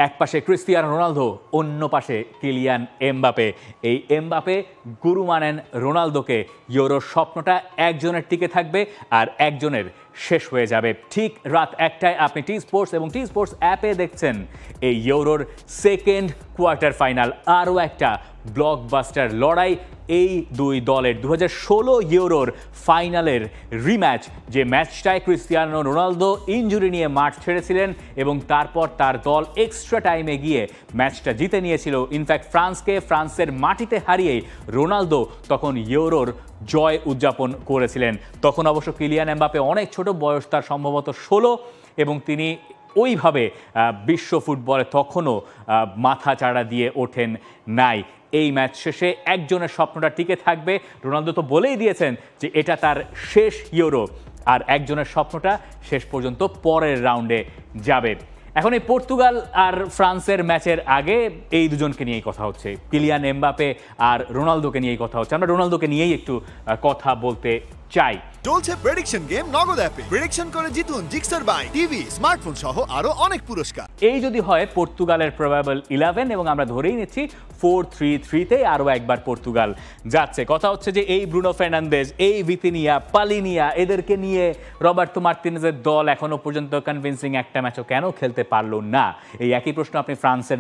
এক পাশে Cristiano Ronaldo, অন্য পাশে কিলিয়ান এমবাপে। এই এমবাপে গুরু মানেন রোনালদোকে। ইউরোর স্বপ্নটা একজনের টিকে থাকবে আর একজনের শেষ হয়ে যাবে। ঠিক রাত 1টায় আপনি টি স্পোর্টস এবং টি স্পোর্টস অ্যাপে দেখছেন এই ইউরোর সেকেন্ড কোয়ার্টার ফাইনাল। আরও একটা ব্লকবাস্টার লড়াই এই দুই দলের। 2016 ইউরোর ফাইনালের রিম্যাচ, যে ম্যাচটায় ক্রিস্টিয়ানো রোনালদো ইনজুরি নিয়ে মাঠ ছেড়েছিলেন এবং তারপর তার দল এক্সট্রা টাইমে গিয়ে ম্যাচটা জিতে নিয়েছিল। ইনফ্যাক্ট ফ্রান্সের মাটিতে হারিয়েই রোনালদো তখন ইউরোর জয় উদযাপন করেছিলেন। তখন অবশ্য কিলিয়ান এমবাপে অনেক ছোট বয়স, তার সম্ভবত 16, এবং তিনি ওইভাবে বিশ্ব ফুটবলে তখনও মাথা চাড়া দিয়ে ওঠেন নাই। এই ম্যাচ শেষে একজনের স্বপ্নটা টিকে থাকবে। রোনালদো তো বলেই দিয়েছেন যে এটা তার শেষ ইউরো, আর একজনের স্বপ্নটা শেষ পর্যন্ত পরের রাউন্ডে যাবে। এখন এই পর্তুগাল আর ফ্রান্সের ম্যাচের আগে এই দুজনকে নিয়েই কথা হচ্ছে, কিলিয়ান এমবাপে আর রোনালদোকে নিয়েই কথা হচ্ছে। আমরা রোনালদোকে নিয়েই একটু কথা বলতে চাই। চলছে প্রেডিকশন গেম নগদ অ্যাপে। প্রেডিকশন করে জিতুন জিক্সার বাইক, টিভি, স্মার্টফোন সহ আরো অনেক পুরস্কার। এই যদি হয় পর্তুগালের প্রবাবল 11, এবং আমরা ধরেই নিচ্ছি 4-3-3-তে আরও একবার পর্তুগাল যাচ্ছে। কথা হচ্ছে যে এই ব্রুনো ফার্নান্দেজ, এই ভিতিনিয়া, পালিনিয়া, এদেরকে নিয়ে রবার্তো মার্টিনেজের দল এখনো পর্যন্ত কনভিন্সিং একটা ম্যাচও কেন খেলতে পারলো না? এই একই প্রশ্ন আপনি ফ্রান্সের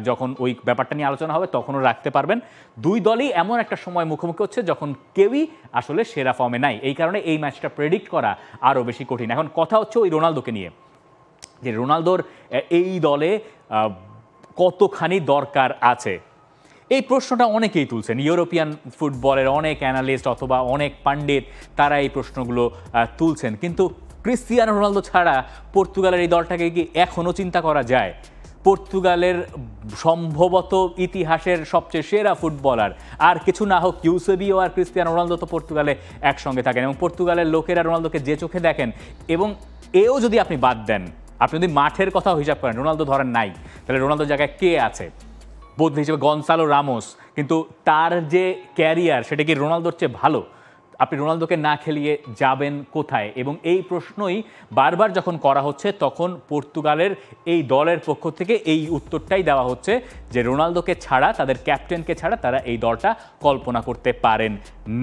যখন ওই ব্যাপারটা নিয়ে আলোচনা হবে তখনও রাখতে পারবেন। দুই দলই এমন একটা সময় মুখোমুখি হচ্ছে যখন কেউই আসলে সেরা ফর্মে নাই। এই কারণে এই ম্যাচটা প্রেডিক্ট করা আরও বেশি কঠিন। এখন কথা হচ্ছে ওই রোনালদোকে নিয়ে, যে রোনালদোর এই দলে কতখানি দরকার আছে। এই প্রশ্নটা অনেকেই তুলছেন, ইউরোপিয়ান ফুটবলের অনেক অ্যানালিস্ট অথবা অনেক পাণ্ডিত, তারা এই প্রশ্নগুলো তুলছেন। কিন্তু ক্রিস্টিয়ানো রোনালদো ছাড়া পর্তুগালের এই দলটাকে কি এখনও চিন্তা করা যায়? পর্তুগালের সম্ভবত ইতিহাসের সবচেয়ে সেরা ফুটবলার, আর কিছু না হোক ইউসেবিও আর ক্রিস্টিয়ানো রোনালদো তো পর্তুগালে একসঙ্গে থাকেন, এবং পর্তুগালের লোকেরা রোনালদোকে যে চোখে দেখেন, এবং এও যদি আপনি বাদ দেন, আপনি যদি মাঠের কথাও হিসাব করেন, রোনালদো ধরেন নাই, তাহলে রোনালদোর জায়গায় কে আছে? বদলি হিসেবে গনসালো রামোস, কিন্তু তার যে ক্যারিয়ার সেটা কি রোনালদোর চেয়ে ভালো? আপনি রোনালদোকে না খেলিয়ে যাবেন কোথায়? এবং এই প্রশ্নই বারবার যখন করা হচ্ছে, তখন পর্তুগালের এই দলের পক্ষ থেকে এই উত্তরটাই দেওয়া হচ্ছে যে রোনালদোকে ছাড়া, তাদের ক্যাপ্টেনকে ছাড়া তারা এই দলটা কল্পনা করতে পারেন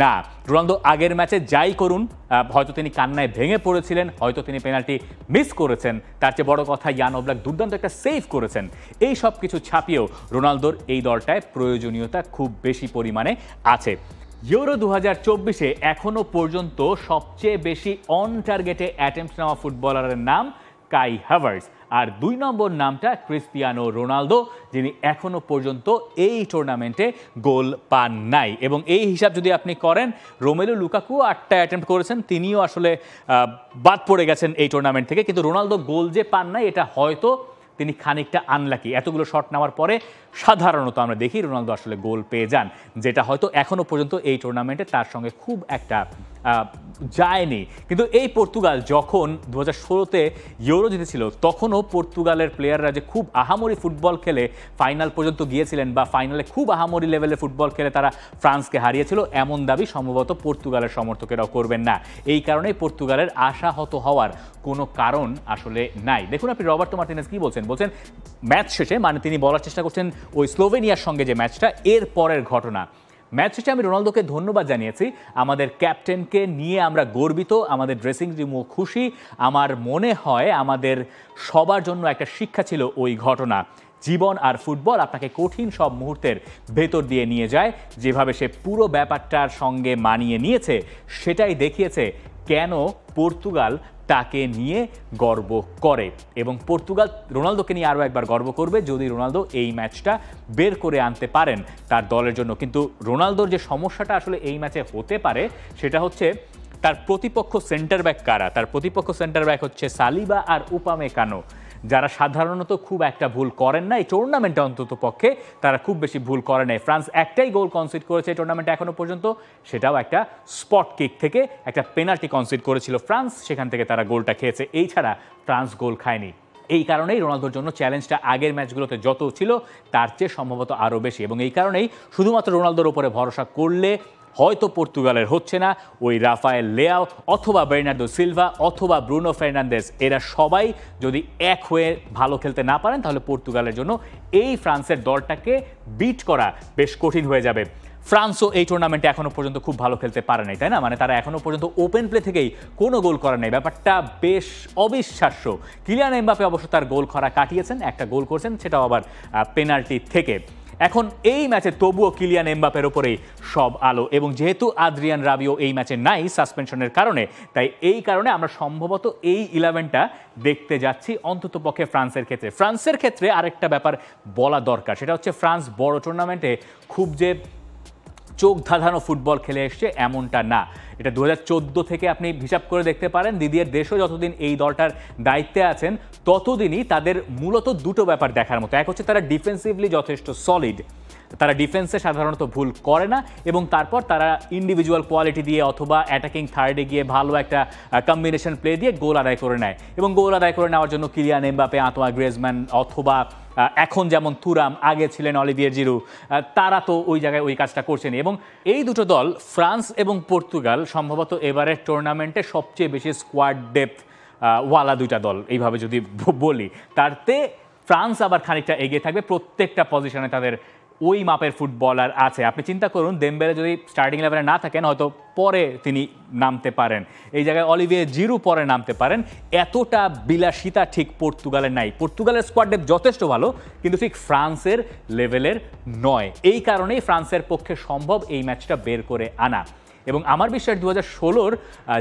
না। রোনালদো আগের ম্যাচে যাই করুন, হয়তো তিনি কান্নায় ভেঙে পড়েছিলেন, হয়তো তিনি পেনাল্টি মিস করেছেন, তার চেয়ে বড় কথা ইয়ান ওব্লাক দুর্দান্ত একটা সেভ করেছেন। এই সব কিছু ছাপিয়েও রোনালদোর এই দলটায় প্রয়োজনীয়তা খুব বেশি পরিমাণে আছে। ইউরো 2024-এ এখনো পর্যন্ত সবচেয়ে বেশি অন টার্গেটে অ্যাটেম্পট নেওয়া ফুটবলারের নাম কাই হ্যাভার্টজ, আর 2 নম্বর নামটা ক্রিস্টিয়ানো রোনালদো, যিনি এখনো পর্যন্ত এই টুর্নামেন্টে গোল পান নাই। এবং এই হিসাব যদি আপনি করেন, রোমেলু লুকাকু 8টা অ্যাটেম্প্ট করেছেন, তিনিও আসলে বাদ পড়ে গেছেন এই টুর্নামেন্ট থেকে। কিন্তু রোনালদো গোল যে পান নাই, এটা হয়তো তিনি খানিকটা আনলাকি। এতগুলো শট নেওয়ার পরে সাধারণত আমরা দেখি রোনালদো আসলে গোল পেয়ে যান, যেটা হয়তো এখনো পর্যন্ত এই টুর্নামেন্টে তার সঙ্গে খুব একটা যায়নি। কিন্তু এই পর্তুগাল যখন 2016-তে ইউরো জিতেছিল, তখনও পর্তুগালের প্লেয়াররা যে খুব আহামরি ফুটবল খেলে ফাইনাল পর্যন্ত গিয়েছিলেন, বা ফাইনালে খুব আহামরি লেভেলের ফুটবল খেলে তারা ফ্রান্সকে হারিয়েছিল, এমন দাবি সম্ভবত পর্তুগালের সমর্থকেরাও করবেন না। এই কারণেই পর্তুগালের আশাহত হওয়ার কোনো কারণ আসলে নাই। দেখুন আপনি রবার্তো মার্টিনেজ কি বলছেন ম্যাচ শেষে, মানে তিনি বলার চেষ্টা করছেন ওই স্লোভেনিয়ার সঙ্গে যে ম্যাচটা, এর পরের ঘটনা। ম্যাচ শেষে আমি রোনালদোকে ধন্যবাদ জানিয়েছি, আমাদের ক্যাপ্টেনকে নিয়ে আমরা গর্বিত, আমাদের ড্রেসিং রুমও খুশি। আমার মনে হয় আমাদের সবার জন্য একটা শিক্ষা ছিল ওই ঘটনা। জীবন আর ফুটবল আপনাকে কঠিন সব মুহূর্তের ভেতর দিয়ে নিয়ে যায়। যেভাবে সে পুরো ব্যাপারটার সঙ্গে মানিয়ে নিয়েছে, সেটাই দেখিয়েছে কেন পর্তুগাল তাকে নিয়ে গর্ব করে, এবং পর্তুগাল রোনালদোকে নিয়ে আরও একবার গর্ব করবে যদি রোনালদো এই ম্যাচটা বের করে আনতে পারেন তার দলের জন্য। কিন্তু রোনালদোর যে সমস্যাটা আসলে এই ম্যাচে হতে পারে, সেটা হচ্ছে তার প্রতিপক্ষ সেন্টার ব্যাক কারা। তার প্রতিপক্ষ সেন্টার ব্যাক হচ্ছে সালিবা আর উপামেকানো, যারা সাধারণত খুব একটা ভুল করেন না এই টুর্নামেন্টে, অন্তত পক্ষে তারা খুব বেশি ভুল করে নাই। ফ্রান্স একটাই গোল কনসিড করেছে এই টুর্নামেন্টে এখনো পর্যন্ত, সেটাও একটা স্পট কিক থেকে, একটা পেনাল্টি কনসিড করেছিল ফ্রান্স, সেখান থেকে তারা গোলটা খেয়েছে। এই ছাড়া ফ্রান্স গোল খায়নি। এই কারণেই রোনালদোর জন্য চ্যালেঞ্জটা আগের ম্যাচগুলোতে যত ছিল তার চেয়ে সম্ভবত আরও বেশি, এবং এই কারণেই শুধুমাত্র রোনালদোর উপরে ভরসা করলে হয়তো পর্তুগালের হচ্ছে না, ওই রাফায়েল লেয়াও অথবা বের্নার্দো সিলভা অথবা ব্রুনো ফার্নান্দেজ এরা সবাই যদি এক হয়ে ভালো খেলতে না পারেন তাহলে পর্তুগালের জন্য এই ফ্রান্সের দলটাকে বিট করা বেশ কঠিন হয়ে যাবে। ফ্রান্সও এই টুর্নামেন্টে এখনো পর্যন্ত খুব ভালো খেলতে পারে নাই, তাই না? মানে তারা এখনো পর্যন্ত ওপেন প্লে থেকেই কোনো গোল করে নাই, ব্যাপারটা বেশ অবিশ্বাস্য। কিলিয়ান এমবাপ্পে অবশ্য তার গোল খরা কাটিয়েছেন, একটা গোল করছেন, সেটাও আবার পেনাল্টি থেকে। এখন এই ম্যাচে তবুও কিলিয়ান এমবাপ্পের ওপরেই সব আলো, এবং যেহেতু আদ্রিয়ান রাবিও এই ম্যাচে নাই সাসপেনশনের কারণে, তাই এই কারণে আমরা সম্ভবত এই 11টা দেখতে যাচ্ছি অন্ততপক্ষে ফ্রান্সের ক্ষেত্রে। ফ্রান্সের ক্ষেত্রে আরেকটা ব্যাপার বলা দরকার, সেটা হচ্ছে ফ্রান্স বড় টুর্নামেন্টে খুব যে চোখ ধাঁধানো ফুটবল খেলে এসছে এমনটা না। এটা 2014 থেকে আপনি হিসাব করে দেখতে পারেন, দিদিয়ের দেশও যতদিন এই দলটার দায়িত্বে আছেন ততদিনই তাদের মূলত দুটো ব্যাপার দেখার মতো। এক হচ্ছে তারা ডিফেন্সিভলি যথেষ্ট সলিড, তারা ডিফেন্সে সাধারণত ভুল করে না, এবং তারপর তারা ইন্ডিভিজুয়াল কোয়ালিটি দিয়ে অথবা অ্যাটাকিং থার্ডে গিয়ে ভালো একটা কম্বিনেশন প্লে দিয়ে গোল আদায় করে নেয়, এবং গোল আদায় করে নেওয়ার জন্য কিলিয়ান এমবাপ্পে, আঁতোয়া গ্রিজমান অথবা এখন যেমন তুরাম, আগে ছিলেন অলিভিয়ের জিরু, তারা তো ওই জায়গায় ওই কাজটা করছেন। এবং এই দুটো দল ফ্রান্স এবং পর্তুগাল সম্ভবত এবারের টুর্নামেন্টে সবচেয়ে বেশি স্কোয়াড ডেপথ ওয়ালা দুইটা দল, এইভাবে যদি বলি। তারতে ফ্রান্স আবার খানিকটা এগিয়ে থাকবে, প্রত্যেকটা পজিশনে তাদের ওই মাপের ফুটবলার আছে। আপনি চিন্তা করুন, দেমবেলে যদি স্টার্টিং লেভেলে না থাকেন হয়তো পরে তিনি নামতে পারেন, এই জায়গায় অলিভিয়ে জিরু পরে নামতে পারেন। এতটা বিলাসিতা ঠিক পর্তুগালের নাই। পর্তুগালের স্কোয়াড ডেপথ যথেষ্ট ভালো, কিন্তু ঠিক ফ্রান্সের লেভেলের নয়। এই কারণেই ফ্রান্সের পক্ষে সম্ভব এই ম্যাচটা বের করে আনা। এবং আমার বিশ্বাস 2016-র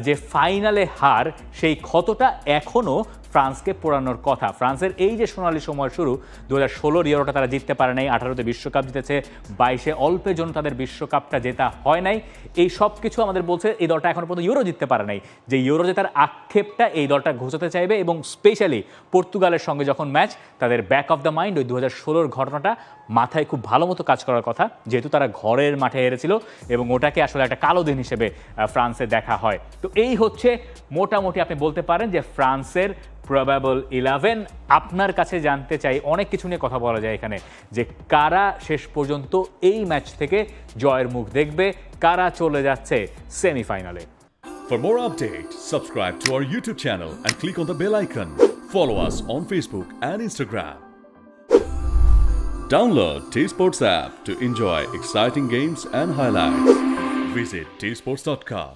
যে ফাইনালে হার, সেই ক্ষতটা এখনও ফ্রান্সকে পোড়ানোর কথা। ফ্রান্সের এই যে সোনালি সময় শুরু, 2016-র ইউরোটা তারা জিততে পারে নাই, 18-তে বিশ্বকাপ জিতেছে, 22-এ অল্পের জন্য তাদের বিশ্বকাপটা জেতা হয় নাই। এই সব কিছু আমাদের বলছে এই দলটা এখনো পর্যন্ত ইউরো জিততে পারে নাই। যে ইউরো জেতার আক্ষেপটা এই দলটা ঘোচাতে চাইবে, এবং স্পেশালি পর্তুগালের সঙ্গে যখন ম্যাচ, তাদের ব্যাক অফ দ্য মাইন্ড ওই 2016-র ঘটনাটা মাথায় খুব ভালো মতো কাজ করার কথা, যেহেতু তারা ঘরের মাঠে হেরেছিল, এবং ওটাকে আসলে একটা কালো দিন হিসেবে ফ্রান্সে দেখা হয়। তো এই হচ্ছে মোটামুটি আপনি বলতে পারেন যে ফ্রান্সের প্রবাবল 11। আপনার কাছে জানতে চাই, অনেক কিছু নিয়ে কথা বলা যায় এখানে, যে কারা শেষ পর্যন্ত এই ম্যাচ থেকে জয়ের মুখ দেখবে, কারা চলে যাচ্ছে সেমিফাইনালে। For more updates, subscribe to our YouTube channel and click on the bell icon. Follow us on Facebook and Instagram. Download T-Sports app to enjoy exciting games and highlights. Visit tsports.com.